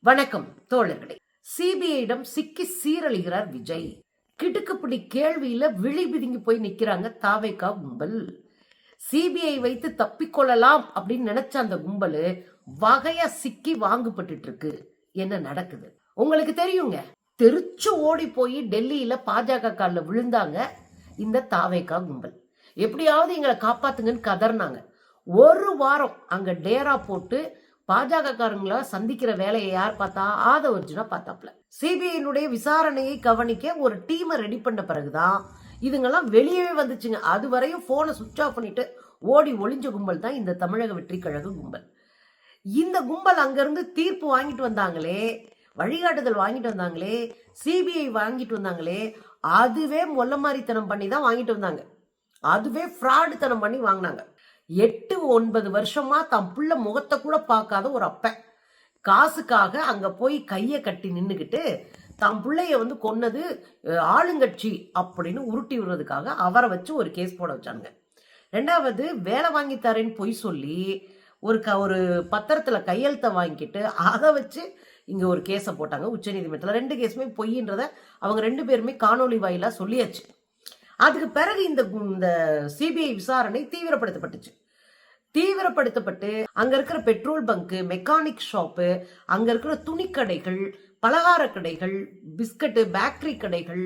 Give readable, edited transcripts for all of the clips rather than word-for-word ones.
வணக்கம் தோழர்களே. சிபிஐயிடம் சிக்கி சீரழிகிறார் விஜய். கிடுக்குப்பிடி கேள்வியில விழி பிதுங்கி போய் நிக்கிறாங்க தாவேகா கும்பல். சிபிஐ வைத்து தப்பிக்கொள்ளலாம் அப்படின்னு நினைச்ச அந்த கும்பல் வகையா சிக்கி வாங்கப்பட்டு இருக்கு. என்ன நடக்குது உங்களுக்கு தெரியுங்க. தெரிச்சு ஓடி போய் டெல்லியில பாஜக கால விழுந்தாங்க இந்த தாவேகா கும்பல். எப்படியாவது எங்களை காப்பாத்துங்கன்னு கதர்னாங்க. ஒரு வாரம் அங்க டேரா போட்டு பாஜக காரங்களை சந்திக்கிற வேலையை யார் பார்த்தா? ஆதவ அர்ஜுனா பார்த்தாப்ல. சிபிஐனுடைய விசாரணையை கவனிக்க ஒரு டீமை ரெடி பண்ண பிறகுதான் இதுங்கெல்லாம் வெளியவே வந்துச்சுங்க. அது வரையும் போனை சுவிட்ச் ஆஃப் பண்ணிட்டு ஓடி ஒளிஞ்ச கும்பல் தான் இந்த தமிழக வெற்றி கழக கும்பல். இந்த கும்பல் அங்கிருந்து தீர்ப்பு வாங்கிட்டு வந்தாங்களே, வழிகாட்டுதல் வாங்கிட்டு வந்தாங்களே, சிபிஐ வாங்கிட்டு வந்தாங்களே, அதுவே மொல்ல மாதிரித்தனம் பண்ணி தான் வாங்கிட்டு வந்தாங்க. அதுவே ஃப்ராடுத்தனம் பண்ணி வாங்கினாங்க. 8-9 வருஷமா தம் புள்ள முகத்தை கூட பார்க்காத ஒரு அப்பன் காசுக்காக அங்க போய் கையை கட்டி நின்றுக்கிட்டு தம் பிள்ளைய கொன்னது ஆளுங்கட்சி அப்படின்னு உருட்டி விடுறதுக்காக அவரை வச்சு ஒரு கேஸ் போட வச்சாங்க. ரெண்டாவது, வேலை வாங்கி தரேன்னு பொய் சொல்லி ஒரு பத்திரத்துல கையெழுத்தை வாங்கிட்டு அதை வச்சு இங்க ஒரு கேஸை போட்டாங்க உச்சநீதிமன்றத்தில். 2 கேஸுமே பொய்ன்றத அவங்க 2 பேருமே காணொலி வாயிலா சொல்லியாச்சு. அதுக்கு பிறகு இந்த சிபிஐ விசாரணை தீவிரப்படுத்தப்பட்டு அங்க இருக்கிற பெட்ரோல் பங்கு, மெக்கானிக் ஷாப்பு, அங்க இருக்கிற துணிக்கடைகள், பலகார கடைகள், பிஸ்கட்டு, பேக்கரி கடைகள்,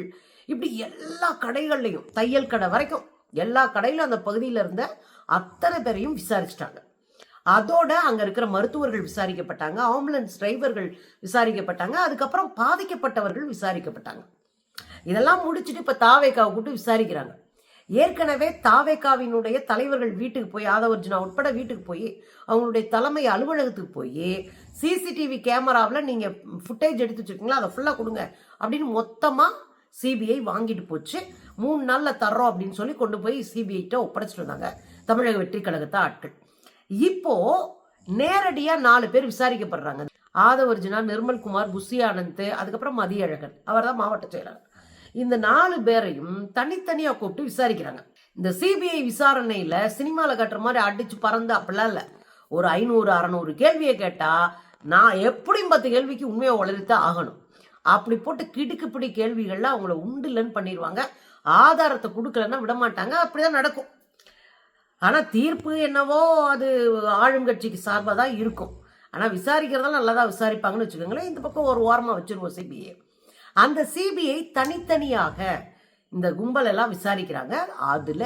இப்படி எல்லா கடைகள்லையும், தையல் கடை வரைக்கும் எல்லா கடையிலும் அந்த பகுதியில இருந்த அத்தனை பேரையும் விசாரிச்சிட்டாங்க. அதோட அங்க இருக்கிற மருத்துவர்கள் விசாரிக்கப்பட்டாங்க, ஆம்புலன்ஸ் டிரைவர்கள் விசாரிக்கப்பட்டாங்க, அதுக்கப்புறம் பாதிக்கப்பட்டவர்கள் விசாரிக்கப்பட்டாங்க. இதெல்லாம் முடிச்சுட்டு இப்ப தாவேகாவை கூப்பிட்டு விசாரிக்கிறாங்க. ஏற்கனவே தாவேகாவினுடைய தலைவர்கள் வீட்டுக்கு போய், ஆதவ அர்ஜுனா உட்பட வீட்டுக்கு போய், அவங்களுடைய தலைமை அலுவலகத்துக்கு போய் சிசிடிவி கேமராவில் நீங்க ஃபுட்டேஜ் எடுத்து வச்சிருக்கீங்களா, அதை ஃபுல்லா கொடுங்க அப்படின்னு மொத்தமா சிபிஐ வாங்கிட்டு போச்சு. 3 நாள்ல தர்றோம் அப்படின்னு சொல்லி கொண்டு போய் சிபிஐட்ட ஒப்படைச்சிட்டு வந்தாங்க தமிழக வெற்றி கழகத்தை ஆட்கள். இப்போ நேரடியா 4 பேர் விசாரிக்கப்படுறாங்க. ஆதவ அர்ஜுனா, நிர்மல்குமார், புஷி ஆனந்த், அதுக்கப்புறம் மதியழகன், அவர் தான் மாவட்ட செயலாளர். இந்த 4 பேரையும் தனித்தனியா கூப்பிட்டு விசாரிக்கிறாங்க. இந்த சிபிஐ விசாரணையில சினிமால கட்டுற மாதிரி அடிச்சு பறந்து அப்படிலாம் இல்ல. ஒரு 500-600 கேள்வியை கேட்டா நான் எப்படியும் 10 கேள்விக்கு உண்மையை உளறித்தான் ஆகணும். அப்படி போட்டு கிடுக்குப்பிடி கேள்விகள்ல அவங்கள உண்டு இல்லைன்னு பண்ணிடுவாங்க. ஆதாரத்தை கொடுக்கலன்னா விடமாட்டாங்க. அப்படிதான் நடக்கும். ஆனா தீர்ப்பு என்னவோ அது ஆளுங்கட்சிக்கு சார்பாக தான் இருக்கும். ஆனா விசாரிக்கிறதால நல்லதா விசாரிப்பாங்கன்னு வச்சுக்கோங்களேன். இந்த பக்கம் ஒரு ஓரமா வச்சிருவோம் சிபிஐ. அந்த சிபிஐ தனித்தனியாக இந்த கும்பல் எல்லாம் விசாரிக்கிறாங்க. அதுல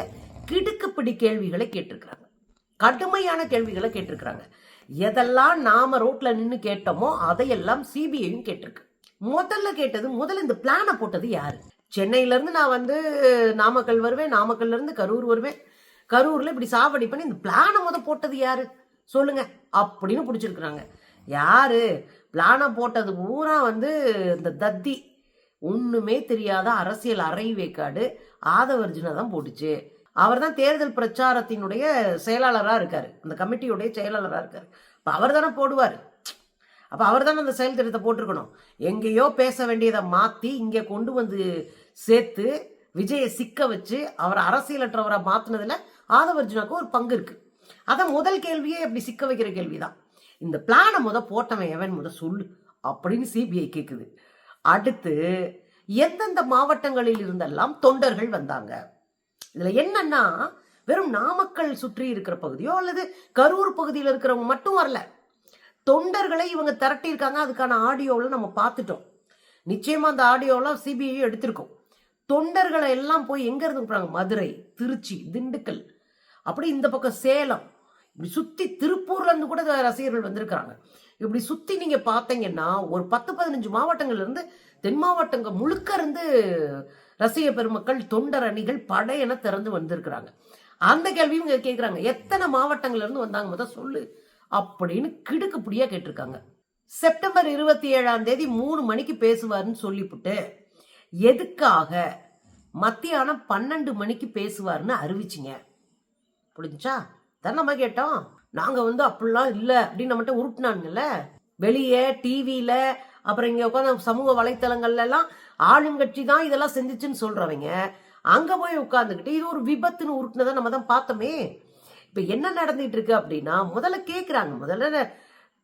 கிடுக்குப்பிடி கேள்விகளை கேட்டிருக்கிறாங்க, கடுமையான கேள்விகளை கேட்டிருக்கிறாங்க. எதெல்லாம் நாம ரோட்ல நின்று கேட்டோமோ அதையெல்லாம் சிபிஐயும் கேட்டிருக்கு. முதல்ல இந்த பிளானை போட்டது யாரு? சென்னையில இருந்து நான் நாமக்கல் வருவேன், நாமக்கல்ல இருந்து கரூர் வருவேன், கரூர்ல இப்படி சாவடி பண்ணி இந்த பிளானை போட்டது யாரு சொல்லுங்க அப்படின்னு பிடிச்சிருக்கிறாங்க. யாரு பிளானை போட்டது? பூரா இந்த தத்தி ஒண்ணுமே தெரியாத அரசியல் அரை வேக்காடு ஆதவ அர்ஜுனா தான் போட்டுச்சு. அவர் தான் தேர்தல் பிரச்சாரத்தினுடைய செயலாளரா இருக்காரு, அந்த கமிட்டியுடைய செயலாளரா இருக்காரு. அப்ப அவர் தானே போடுவாரு. அப்ப அவர் தானே அந்த செயல் திட்டத்தை போட்டிருக்கணும். எங்கேயோ பேச வேண்டியதை மாத்தி இங்க கொண்டு சேர்த்து விஜயை சிக்க வச்சு அவர் அரசியலற்றவரை மாத்தினதுல ஆதவ அர்ஜுனாக்கு ஒரு பங்கு இருக்கு. அதான் முதல் கேள்வியே எப்படி சிக்க வைக்கிற கேள்விதான். இந்த பிளானை போட்டவன் எவன் சொல்லு அப்படின்னு சிபிஐ கேக்குது. அடுத்து, எந்தெந்த மாவட்டங்களில் இருந்தெல்லாம் தொண்டர்கள் வந்தாங்க? இதுல என்னன்னா, வெறும் நாமக்கல் சுற்றி இருக்கிற பகுதியோ அல்லது கரூர் பகுதியில் இருக்கிறவங்க மட்டும் வரல. தொண்டர்களை இவங்க திரட்டி இருக்காங்க. அதுக்கான ஆடியோவில் நம்ம பார்த்துட்டோம். நிச்சயமா அந்த ஆடியோலாம் சிபிஐ எடுத்திருக்கோம். தொண்டர்களை எல்லாம் போய் எங்க இருந்து கூப்பிடுறாங்க? மதுரை, திருச்சி, திண்டுக்கல், அப்படி இந்த பக்கம் சேலம், இப்படி சுத்தி திருப்பூர்ல இருந்து கூட ரசிகர்கள் வந்திருக்கிறாங்க. இப்படி சுத்தி நீங்க பாத்தீங்கன்னா ஒரு 10-15 மாவட்டங்கள்ல இருந்து, தென் மாவட்டங்கள் முழுக்க இருந்து ரசிக பெருமக்கள், தொண்டர் அணிகள் படையென திறந்து வந்திருக்கிறாங்க. அந்த கேள்வியும் கேட்கிறாங்க, எத்தனை மாவட்டங்கள்ல இருந்து வந்தாங்க சொல்லு அப்படின்னு கிடுக்குப்பிடியா கேட்டிருக்காங்க. செப்டம்பர் 27ஆம் தேதி 3 மணிக்கு பேசுவாருன்னு சொல்லிவிட்டு எதுக்காக மத்தியானம் 12 மணிக்கு பேசுவாருன்னு அறிவிச்சிங்க? புரிஞ்சா? தான் நம்ம கேட்டோம். நாங்க அப்படிலாம் இல்ல அப்படின்னு நம்மகிட்ட உருட்டினாங்கல்ல. வெளியே டிவியில, அப்புறம் இங்க உட்காந்து சமூக வலைத்தளங்கள்ல எல்லாம் ஆளுங்கட்சி தான் இதெல்லாம் செஞ்சுச்சுன்னு சொல்றவங்க அங்க போய் உட்கார்ந்துக்கிட்டு இது ஒரு விபத்துன்னு உருட்டினதை நம்ம தான் பார்த்தோமே. இப்ப என்ன நடந்துட்டு இருக்கு அப்படின்னா, முதல்ல கேக்குறாங்க, முதல்ல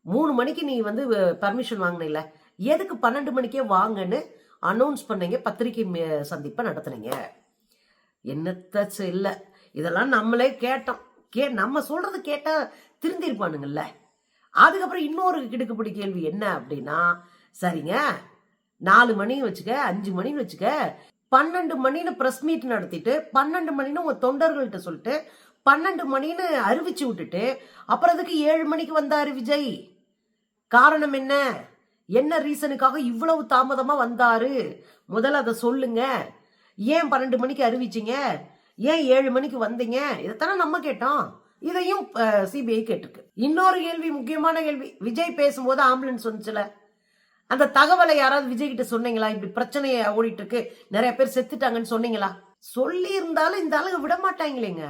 3 மணிக்கு நீ வந்து பர்மிஷன் வாங்கினில்ல, எதுக்கு 12 மணிக்கே வாங்கன்னு அனௌன்ஸ் பண்ணீங்க, பத்திரிகை சந்திப்பை நடத்துனீங்க? என்னத்த இல்ல, இதெல்லாம் நம்மளே கேட்டோம். நம்ம சொல்றது கேட்டா திருந்திருப்பானுங்கல்ல. அதுக்கப்புறம் இன்னொரு கிடுக்குப்பிடி கேள்வி என்ன அப்படின்னா, சரிங்க 4 மணின்னு வச்சுக்க, 5 மணின்னு வச்சுக்க, 12 மணின்னு பிரஸ் மீட் நடத்திட்டு 12 மணின்னு உங்க தொண்டர்கள்ட்ட சொல்லிட்டு 12 மணின்னு அறிவிச்சு விட்டுட்டு அப்புறம் அதுக்கு 7 மணிக்கு வந்தாரு விஜய். காரணம் என்ன? என்ன ரீசனுக்காக இவ்வளவு தாமதமா வந்தாரு? முதல்ல அதை சொல்லுங்க. ஏன் 12 மணிக்கு அறிவிச்சீங்க? ஏன் 7 மணிக்கு வந்தீங்க? இதைத்தானே நம்ம கேட்டோம். இதையும் சிபிஐ கேட்டிருக்கு. இன்னொரு கேள்வி, முக்கியமான கேள்வி. விஜய் பேசும்போது ஆம்புலன்ஸ் வந்துச்சுல, அந்த தகவலை யாராவது விஜய் கிட்ட சொன்னீங்களா? இப்படி பிரச்சனையை ஓடிட்டு இருக்கு, நிறைய பேர் செத்துட்டாங்கன்னு சொன்னீங்களா? சொல்லி இருந்தாலும் இந்த ஆளுங்க விட மாட்டாங்களேங்க.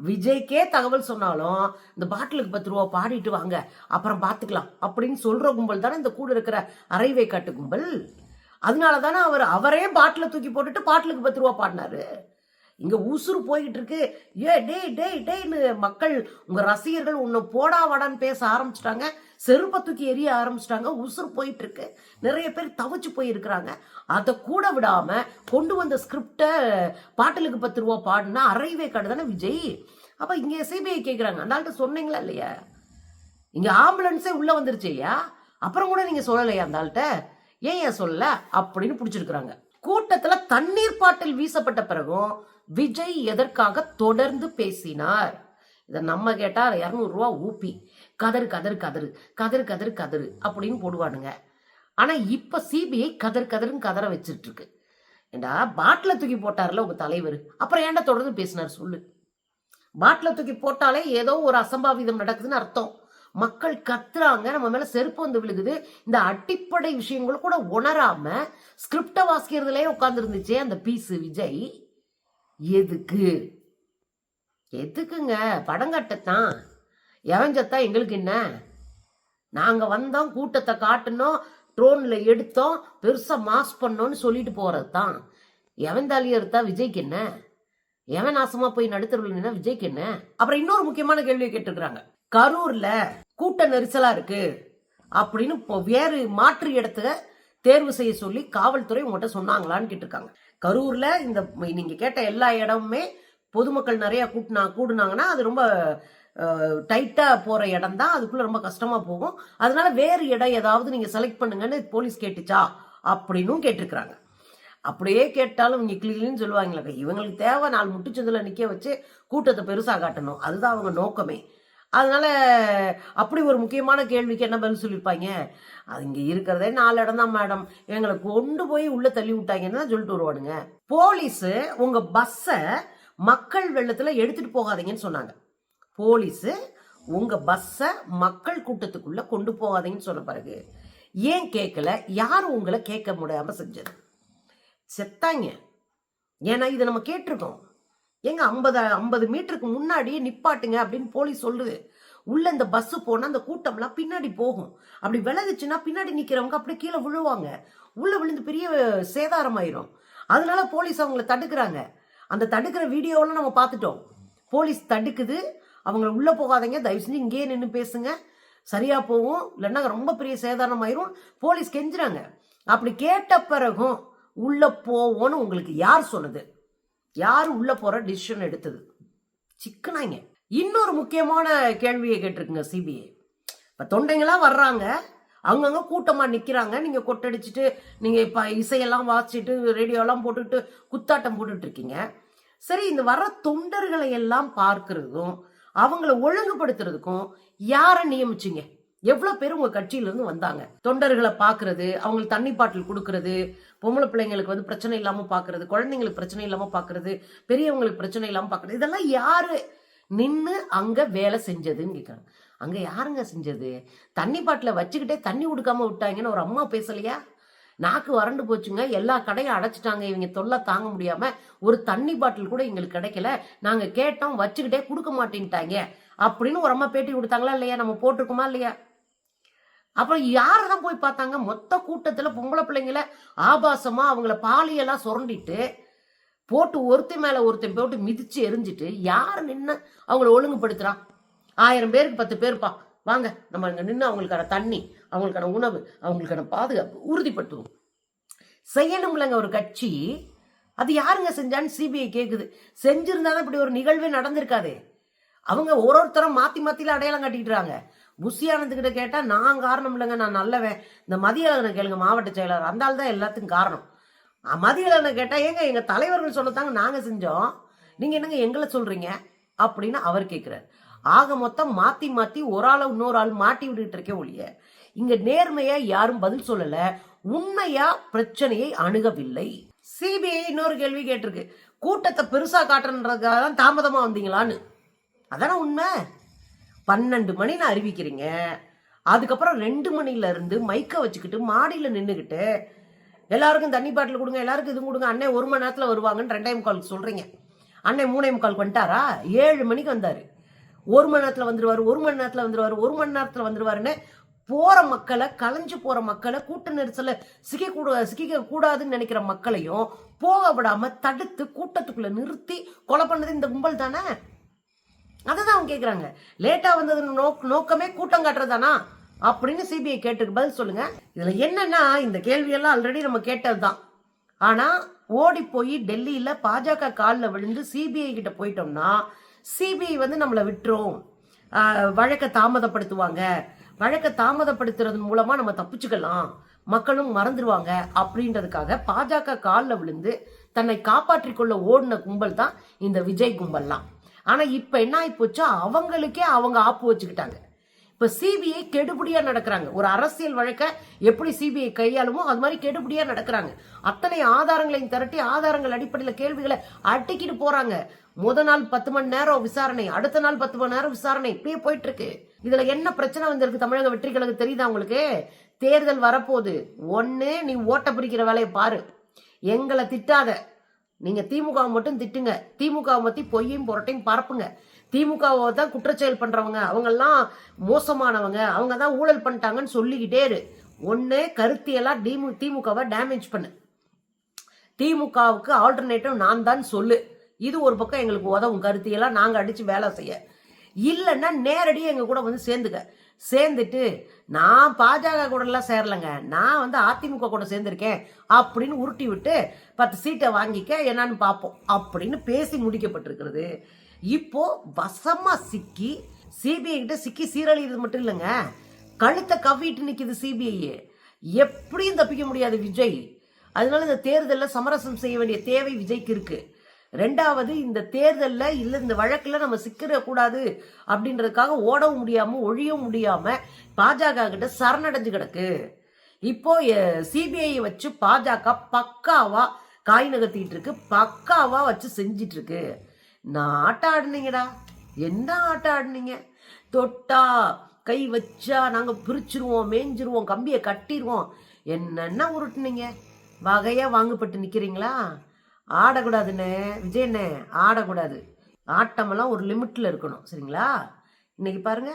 விஜய்க்கே தகவல் சொன்னாலும் இந்த பாட்டிலுக்கு 10 ரூபா பாடிட்டு வாங்க அப்புறம் பாத்துக்கலாம் அப்படின்னு சொல்ற கும்பல் தானே இந்த கூட இருக்கிற அரைவை காட்டு கும்பல். அதனால தானே அவரே பாட்டில தூக்கி போட்டுட்டு பாட்டிலுக்கு 10 ரூபா பாடினாரு. இங்க உசுறு போய்கிட்டு இருக்கு. டேய்னு மக்கள், உங்க ரசிகர்கள் உன்னை போடா வாடான்னு பேச ஆரம்பிச்சிட்டாங்க, செருப்ப தூக்கி எரிய ஆரம்பிச்சிட்டாங்க, உசுறு போயிட்டு இருக்கு, நிறைய பேர் தவிச்சு போயிருக்கிறாங்க. அதை கூட விடாம கொண்டு வந்த ஸ்கிரிப்ட பாட்டிலுக்கு 10 ரூபா பாடுனா அரைவே காடு தானே விஜய். அப்ப இங்க சிபிஐ கேட்கிறாங்க, அந்த ஆள்கிட்ட சொன்னீங்களா இல்லையா? இங்க ஆம்புலன்ஸே உள்ள வந்துருச்சு ஐயா, அப்புறம் கூட நீங்க சொல்லலையா அந்த ஆள்கிட்ட? ஏன் சொல்லல அப்படின்னு பிடிச்சிருக்கிறாங்க. கூட்டத்துல தண்ணீர் பாட்டில் வீசப்பட்ட பிறகும் விஜய் எதற்காக தொடர்ந்து பேசினார்? இதை நம்ம கேட்டா 200 ரூபா ஊப்பி கதறு கதறு கதறு கதறு கதறு கதறு அப்படின்னு போடுவானுங்க. ஆனா இப்ப சிபிஐ கதறு கதறுன்னு கதற வச்சிட்டு இருக்கு. ஏண்டா பாட்டில தூக்கி போட்டார்ல உங்க தலைவர், அப்புறம் ஏன்டா தொடர்ந்து பேசினார் சொல்லு? பாட்டில தூக்கி போட்டாலே ஏதோ ஒரு அசம்பாவிதம் நடக்குதுன்னு அர்த்தம். மக்கள் கத்துறாங்க, நம்ம மேல செருப்பு வந்து விழுகுது. இந்த அடிப்படை விஷயங்கள் கூட உணராம ஸ்கிரிப்ட வாசிக்கிறதுலயே உட்கார்ந்து இருந்துச்சே அந்த பீஸ் விஜய். எதுக்குங்க? படம் கட்டத்தான். எவஞ்சத்தா எங்களுக்கு என்ன? நாங்க வந்தோம், கூட்டத்தை காட்டணும், ட்ரோன்ல எடுத்தோம், பெருசா மாஸ் பண்ணோம்னு சொல்லிட்டு போறது தான். எவன் தாலியா இருந்தா விஜய்க்கு என்ன? எவன் நாசமா போய் நடுத்தருவா விஜய்க்கு என்ன? அப்புறம் இன்னொரு முக்கியமான கேள்வியை கேட்டுக்கிறாங்க. கரூர்ல கூட்ட நெரிசலா இருக்கு அப்படின்னு வேறு மாற்று இடத்துல தேர்வு செய்ய சொல்லி காவல்துறை உங்கள்கிட்ட சொன்னாங்களான்னு கேட்டிருக்காங்க. கரூர்ல இந்த நீங்க கேட்ட எல்லா இடமுமே பொதுமக்கள் நிறைய கூடுனாங்கன்னா அது ரொம்ப டைட்டா போற இடம் தான், அதுக்குள்ள ரொம்ப கஷ்டமா போகும். அதனால வேறு இடம் ஏதாவது நீங்க செலக்ட் பண்ணுங்கன்னு போலீஸ் கேட்டுச்சா அப்படின்னு கேட்டிருக்கிறாங்க. அப்படியே கேட்டாலும் இங்க கிளின்னு சொல்லுவாங்களே, இவங்களுக்கு தேவை 4 முட்டுச்சந்தில நிக்க வச்சு கூட்டத்தை பெருசா காட்டணும், அதுதான் அவங்க நோக்கமே. அதனால அப்படி ஒரு முக்கியமான கேள்விக்கு என்ன பதில் சொல்லியிருப்பாங்க? அது இங்க இருக்கிறதே 4 இடம் தான் மேடம், எங்களை கொண்டு போய் உள்ள தள்ளி விட்டாங்கன்னு தான் சொல்லிட்டு வருவானுங்க. போலீஸ் உங்க பஸ்ஸை மக்கள் வெள்ளத்துல எடுத்துட்டு போகாதீங்கன்னு சொன்னாங்க. போலீஸ் உங்க பஸ்ஸை மக்கள் கூட்டத்துக்குள்ள கொண்டு போகாதீங்கன்னு சொன்ன பிறகு ஏன் கேட்கல? யாரும் உங்களை கேட்க முடியாம செஞ்சது? செத்தாங்க. ஏன்னா இதை நம்ம கேட்டிருக்கோம். எங்க 50 மீட்டருக்கு முன்னாடியே நிப்பாட்டுங்க அப்படின்னு போலீஸ் சொல்லுது. உள்ள இந்த பஸ் போனா அந்த கூட்டம்லாம் பின்னாடி போகும். அப்படி விலகுச்சுன்னா பின்னாடி நிக்கிறவங்க அப்படியே கீழே விழுவாங்க, உள்ள விழுந்து பெரிய சேதாரம் ஆயிரும். அதனால போலீஸ் அவங்களை தடுக்கிறாங்க. அந்த தடுக்கிற வீடியோவெல்லாம் நம்ம பார்த்துட்டோம். போலீஸ் தடுக்குது, அவங்கள உள்ள போகாதீங்க, தயவு செஞ்சு இங்கேயே நின்று பேசுங்க, சரியா போகும், இல்லைன்னா ரொம்ப பெரிய சேதாரம் ஆயிரும் போலீஸ் கெஞ்சுறாங்க. அப்படி கேட்ட பிறகும் உள்ள போவோன்னு உங்களுக்கு யார் சொன்னது? யாரு உள்ள போற டிசிஷன் எடுத்தது? சிக்கனாங்க. இன்னொரு முக்கியமான கேள்வியை கேட்டிருக்குங்க சிபிஐ. இப்ப தொண்டைங்களா வர்றாங்க, அங்கங்க கூட்டமா நிக்கிறாங்க, நீங்க கொட்டடிச்சுட்டு நீங்க இப்ப இசையெல்லாம் வாசிச்சுட்டு ரேடியோலாம் போட்டுட்டு குத்தாட்டம் போட்டுட்டு இருக்கீங்க. சரி, இந்த வர்ற தொண்டர்களை எல்லாம் பார்க்கறதும் அவங்கள ஒழுங்குபடுத்துறதுக்கும் யார நியமிச்சிங்க? எவ்வளவு பேர் உங்க கட்சியில இருந்து வந்தாங்க? தொண்டர்களை பாக்குறது, அவங்களுக்கு தண்ணி பாட்டில் கொடுக்கறது, பொம்பளை பிள்ளைங்களுக்கு வந்து பிரச்சனை இல்லாம பாக்குறது, குழந்தைங்களுக்கு பிரச்சனை இல்லாம பாக்குறது, பெரியவங்களுக்கு பிரச்சனை இல்லாம பாக்குறது, இதெல்லாம் யாரு நின்னு அங்க வேலை செஞ்சதுன்னு கேட்கறாங்க. அங்க யாருங்க செஞ்சது? தண்ணி பாட்டில வச்சுக்கிட்டே தண்ணி கொடுக்காம விட்டாங்கன்னு ஒரு அம்மா பேசலையா? நாக்கு வறண்டு போச்சுங்க, எல்லா கடையும் அடைச்சிட்டாங்க, இவங்க தொல்லை தாங்க முடியாம ஒரு தண்ணி பாட்டில் கூட எங்களுக்கு கிடைக்கல, நாங்க கேட்டோம் வச்சுக்கிட்டே கொடுக்க மாட்டேன்ட்டாங்க அப்படின்னு ஒரு அம்மா பேட்டி கொடுத்தாங்களா இல்லையா? நம்ம போட்டிருக்கோமா இல்லையா? அப்புறம் யாரதான் போய் பார்த்தாங்க? மொத்த கூட்டத்துல பொம்பளை பிள்ளைங்கள ஆபாசமா அவங்கள பாலியெல்லாம் சுரண்டிட்டு போட்டு ஒருத்தன் மேல ஒருத்தன் போட்டு மிதிச்சு எரிஞ்சிட்டு யாரு நின்று அவங்கள ஒழுங்குபடுத்துறான்? 1000 பேருக்கு 10 பேருப்பா, வாங்க நம்ம இங்கே நின்று அவங்களுக்கான தண்ணி, அவங்களுக்கான உணவு, அவங்களுக்கான பாதுகாப்பு உறுதிப்படுத்துவோம். செய்யணும்லங்க ஒரு கட்சி. அது யாருங்க செஞ்சான்னு சிபிஐ கேட்குது. செஞ்சிருந்தாதான் இப்படி ஒரு நிகழ்வே நடந்திருக்காதே. அவங்க ஒருத்தரும் மாற்றி மாற்றில அடையாளம் காட்டிக்கிறாங்க. புஷியானந்துக்கிட்ட கேட்டால் நான் காரணம் இல்லைங்க, நான் நல்லவன். இந்த மதியழகனை கேளுங்க, மாவட்ட செயலாளர், அந்த ஆள் தான் எல்லாத்துக்கும் காரணம். மதியழகனை கேட்டால் ஏங்க எங்கள் தலைவர்கள் சொல்லத்தாங்க நாங்கள் செஞ்சோம், நீங்கள் என்னங்க எங்களை சொல்கிறீங்க அப்படின்னு அவர் கேட்குறாரு. ஆக மொத்தம் மாற்றி மாற்றி ஒரு ஆளை இன்னொரு ஆள் மாட்டி விட்டுட்டு இருக்கே ஒழிய இங்கே நேர்மையாக யாரும் பதில் சொல்லலை, உண்மையா பிரச்சனையை அணுகவில்லை. சிபிஐ இன்னொரு கேள்வி கேட்டிருக்கு, கூட்டத்தை பெருசாக காட்டுறதுக்காக தான் தாமதமாக வந்தீங்களான்னு. அதான உண்மை. 12 மணின்னு அறிவிக்கிறீங்க, அதுக்கப்புறம் 2 மணில இருந்து மைக்க வச்சுக்கிட்டு மாடியில் நின்றுக்கிட்டு எல்லாருக்கும் தண்ணி பாட்டில் கொடுங்க, எல்லாருக்கும் இது கொடுங்க, அண்ணே 1 மணி நேரத்தில் வருவாங்கன்னு 2:45 சொல்றீங்க. அண்ணே 3:45 வந்துட்டாரா? 7 மணிக்கு வந்தாரு. 1 மணி நேரத்தில் வந்துருவாரு, 1 மணி நேரத்தில் வந்துருவாரு, 1 மணி நேரத்தில் வந்துருவாருன்னு போற மக்களை, கலைஞ்சு போற மக்களை, கூட்ட நெரிசல சிக்க கூடாதுன்னு நினைக்கிற மக்களையும் போக விடாம தடுத்து கூட்டத்துக்குள்ள நிறுத்தி கொலை பண்ணது இந்த கும்பல் தானே. அதான் அவங்க கேட்குறாங்க. லேட்டா வந்தது நோக்கமே கூட்டம் காட்டுறதானா அப்படின்னு சிபிஐ கேட்டுக்கு பதில் சொல்லுங்க. இதுல என்னன்னா, இந்த கேள்வியெல்லாம் ஆல்ரெடி நம்ம கேட்டதுதான். ஆனா ஓடி போய் டெல்லியில பாஜக காலில் விழுந்து சிபிஐ கிட்ட போயிட்டோம்னா சிபிஐ வந்து நம்மளை விட்டுரும், வழக்கை தாமதப்படுத்துவாங்க, வழக்கை தாமதப்படுத்துறது மூலமா நம்ம தப்பிச்சுக்கலாம், மக்களும் மறந்துடுவாங்க அப்படின்றதுக்காக பாஜக காலில் விழுந்து தன்னை காப்பாற்றிக் கொள்ள ஓடின கும்பல் தான் இந்த விஜய் கும்பல்லாம். ஆனா இப்ப என்ன ஆகி போச்சா, அவங்களுக்கே அவங்க ஆப்பு வச்சுக்கிட்டாங்க. இப்ப சிபிஐ கெடுபடியா நடக்கிறாங்க. ஒரு அரசியல் வழக்க எப்படி சிபிஐ கையாளுமோ அது மாதிரி கெடுபடியா நடக்கிறாங்க. அத்தனை ஆதாரங்களையும் திரட்டி ஆதாரங்கள் அடிப்படையில் கேள்விகளை அட்டிக்கிட்டு போறாங்க. முத நாள் 10 மணி நேரம் விசாரணை, அடுத்த நாள் 10 மணி நேரம் விசாரணை, இப்படியே போயிட்டு இருக்கு. இதுல என்ன பிரச்சனை வந்திருக்கு தமிழக வெற்றி கழகம் தெரியுதா உங்களுக்கு? தேர்தல் வரப்போகுது, ஒண்ணு நீ ஓட்ட பிரிக்கிற வேலையை பாரு, எங்களை திட்டாத. நீங்க திமுகவை மட்டும் திட்டுங்க, திமுகவை பத்தி பொய்யும் புரட்டையும் பரப்புங்க. திமுகவை தான் குற்றச்செயல் பண்றவங்க, அவங்கெல்லாம் மோசமானவங்க, அவங்க தான் ஊழல் பண்ணிட்டாங்கன்னு சொல்லிக்கிட்டே இரு. ஒன்னு கருத்தியெல்லாம் திமுகவை டேமேஜ் பண்ணு, திமுகவுக்கு ஆல்டர்னேட்டிவ் நான் தான் சொல்லு. இது ஒரு பக்கம் எங்களுக்கு உதவும், கருத்தியெல்லாம் நாங்க அடிச்சு வேலை செய்ய. இல்லைன்னா நேரடியாக எங்க கூட வந்து சேர்ந்துட்டு நான் பாஜக கூட எல்லாம் சேரலைங்க, நான் வந்து அதிமுக கூட சேர்ந்திருக்கேன் அப்படின்னு உருட்டி விட்டு 10 சீட்டை வாங்கிக்க என்னன்னு பார்ப்போம் அப்படின்னு பேசி முடிக்கப்பட்டிருக்கிறது. இப்போ வசமா சிக்கி சிபிஐ கிட்ட சிக்கி சீரழிகிறது மட்டும் இல்லைங்க, கழுத்தை கவ்விட்டு நிக்குது சிபிஐ. எப்படியும் தப்பிக்க முடியாது விஜய். அதனால இந்த தேர்தலில் சமரசம் செய்ய வேண்டிய தேவை விஜய்க்கு இருக்கு. 2வது, இந்த தேர்தலில் இல்லை இந்த வழக்கில் நம்ம சிக்கிற கூடாது அப்படின்றதுக்காக ஓடவும் முடியாம ஒழியவும் முடியாம பாஜக கிட்ட சரணடைஞ்சு கிடக்கு. இப்போ சிபிஐ வச்சு பாஜக பக்காவா காய் நகர்த்திட்டு இருக்கு, பக்காவா வச்சு செஞ்சிட்டு இருக்கு. நான் ஆட்டம் ஆடுனீங்கடா, என்ன ஆட்டம் ஆடுனீங்க? தொட்டா கை வச்சா நாங்க பிரிச்சிருவோம், மேஞ்சிருவோம், கம்பியை கட்டிடுவோம், என்னென்ன உருட்டுனீங்க? வகையா வாங்கப்பட்டு நிக்கிறீங்களா? ஆடக்கூடாதுன்னு விஜயண்ணே, ஆடக்கூடாது. ஆட்டமெல்லாம் ஒரு லிமிட்ல இருக்கணும், சரிங்களா? இன்னைக்கு பாருங்க,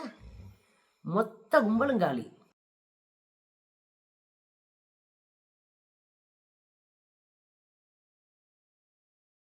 மொத்த கும்பலும் காலி.